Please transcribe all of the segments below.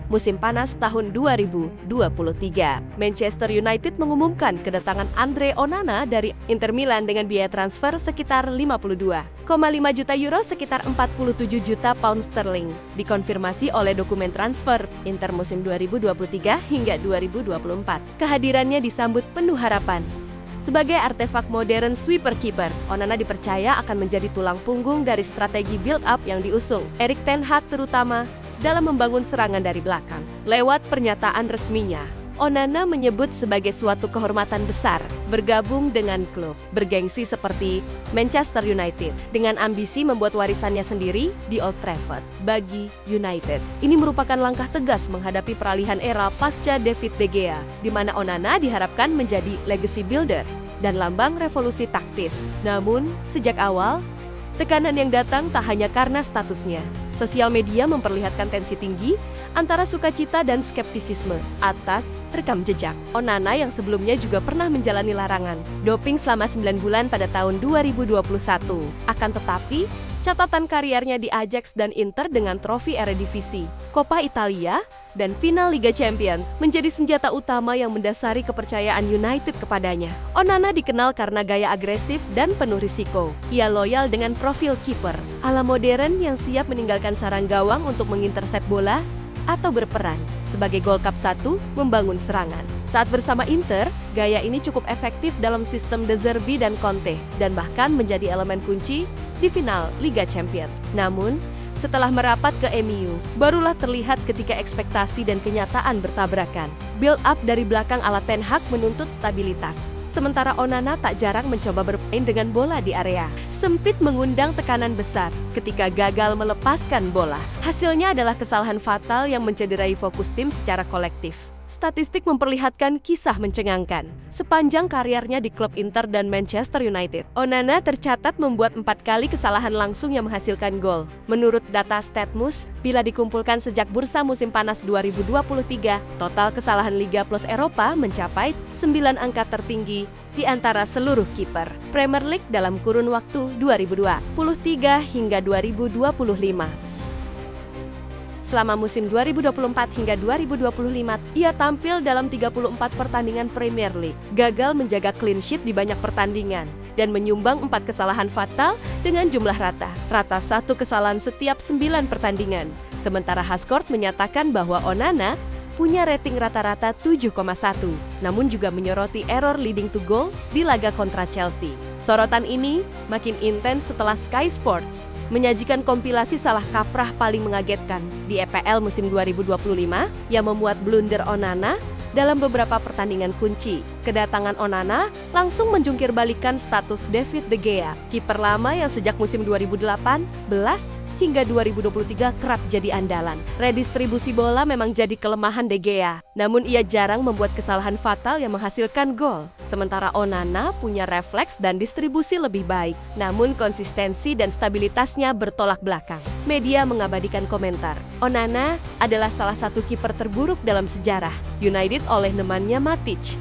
musim panas tahun 2023. Manchester United mengumumkan kedatangan Andre Onana dari Inter Milan dengan biaya transfer sekitar 52,5 juta euro sekitar 47 juta pound sterling. Dikonfirmasi oleh dokumen transfer Inter musim 2023 hingga 2024. Kehadirannya disambut penuh harapan. Sebagai artefak modern sweeper keeper, Onana dipercaya akan menjadi tulang punggung dari strategi build-up yang diusung Erik ten Hag terutama dalam membangun serangan dari belakang. Lewat pernyataan resminya, Onana menyebut sebagai suatu kehormatan besar bergabung dengan klub bergengsi seperti Manchester United dengan ambisi membuat warisannya sendiri di Old Trafford. Bagi United, ini merupakan langkah tegas menghadapi peralihan era pasca David De Gea, di mana Onana diharapkan menjadi legacy builder dan lambang revolusi taktis. Namun, sejak awal, tekanan yang datang tak hanya karena statusnya. Sosial media memperlihatkan tensi tinggi antara sukacita dan skeptisisme atas rekam jejak Onana yang sebelumnya juga pernah menjalani larangan doping selama 9 bulan pada tahun 2021. Akan tetapi, catatan kariernya di Ajax dan Inter dengan trofi Eredivisie, Coppa Italia, dan final Liga Champions menjadi senjata utama yang mendasari kepercayaan United kepadanya. Onana dikenal karena gaya agresif dan penuh risiko. Ia loyal dengan profil kiper ala modern yang siap meninggalkan sarang gawang untuk mengintersep bola atau berperan sebagai gol cup 1 membangun serangan. Saat bersama Inter, gaya ini cukup efektif dalam sistem De Zerbi dan Conte dan bahkan menjadi elemen kunci di final Liga Champions. Namun, setelah merapat ke MU, barulah terlihat ketika ekspektasi dan kenyataan bertabrakan. Build up dari belakang ala Ten Hag menuntut stabilitas. Sementara Onana tak jarang mencoba bermain dengan bola di area sempit mengundang tekanan besar ketika gagal melepaskan bola. Hasilnya adalah kesalahan fatal yang mencederai fokus tim secara kolektif. Statistik memperlihatkan kisah mencengangkan. Sepanjang karirnya di klub Inter dan Manchester United, Onana tercatat membuat 4 kali kesalahan langsung yang menghasilkan gol. Menurut data Statmus, bila dikumpulkan sejak bursa musim panas 2023, total kesalahan Liga plus Eropa mencapai 9 angka tertinggi di antara seluruh kiper Premier League dalam kurun waktu 2023 hingga 2025. Selama musim 2024 hingga 2025, ia tampil dalam 34 pertandingan Premier League, gagal menjaga clean sheet di banyak pertandingan, dan menyumbang 4 kesalahan fatal dengan jumlah rata 1 kesalahan setiap 9 pertandingan. Sementara Haskort menyatakan bahwa Onana punya rating rata-rata 7,1, namun juga menyoroti error leading to goal di laga kontra Chelsea. Sorotan ini makin intens setelah Sky Sports menyajikan kompilasi salah kaprah paling mengagetkan di EPL musim 2025 yang memuat blunder Onana dalam beberapa pertandingan kunci. Kedatangan Onana langsung menjungkir balikan status David De Gea, kiper lama yang sejak musim 2018 hingga 2023 kerap jadi andalan. Redistribusi bola memang jadi kelemahan De Gea, namun ia jarang membuat kesalahan fatal yang menghasilkan gol. Sementara Onana punya refleks dan distribusi lebih baik, namun konsistensi dan stabilitasnya bertolak belakang. Media mengabadikan komentar, Onana adalah salah satu kiper terburuk dalam sejarah United oleh temannya Matic.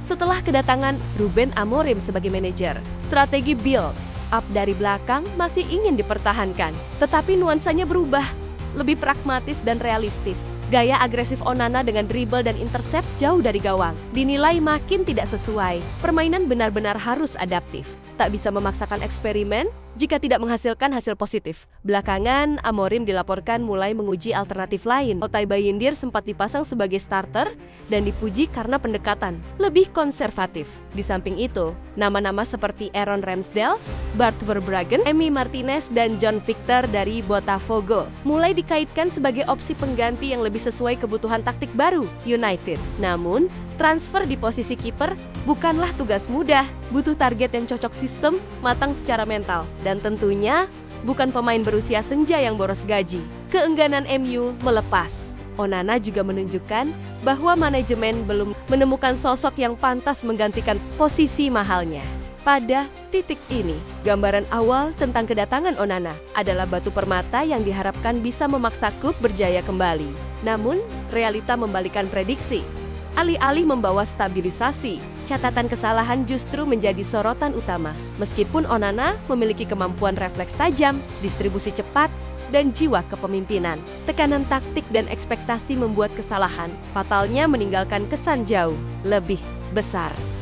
Setelah kedatangan Ruben Amorim sebagai manajer, strategi build up dari belakang masih ingin dipertahankan, tetapi nuansanya berubah, lebih pragmatis dan realistis. Gaya agresif Onana dengan dribble dan intercept jauh dari gawang dinilai makin tidak sesuai. Permainan benar-benar harus adaptif, tak bisa memaksakan eksperimen jika tidak menghasilkan hasil positif. Belakangan, Amorim dilaporkan mulai menguji alternatif lain. Altay Bayindir sempat dipasang sebagai starter dan dipuji karena pendekatan lebih konservatif. Di samping itu, nama-nama seperti Aaron Ramsdale, Bart Verbruggen, Emi Martinez, dan John Victor dari Botafogo mulai dikaitkan sebagai opsi pengganti yang lebih sesuai kebutuhan taktik baru United. Namun, transfer di posisi kiper bukanlah tugas mudah, butuh target yang cocok sistem, matang secara mental, dan tentunya bukan pemain berusia senja yang boros gaji. Keengganan MU melepas Onana juga menunjukkan bahwa manajemen belum menemukan sosok yang pantas menggantikan posisi mahalnya. Pada titik ini, gambaran awal tentang kedatangan Onana adalah batu permata yang diharapkan bisa memaksa klub berjaya kembali. Namun, realita membalikan prediksi. Alih-alih membawa stabilisasi, catatan kesalahan justru menjadi sorotan utama. Meskipun Onana memiliki kemampuan refleks tajam, distribusi cepat, dan jiwa kepemimpinan. Tekanan taktik dan ekspektasi membuat kesalahan fatalnya meninggalkan kesan jauh lebih besar.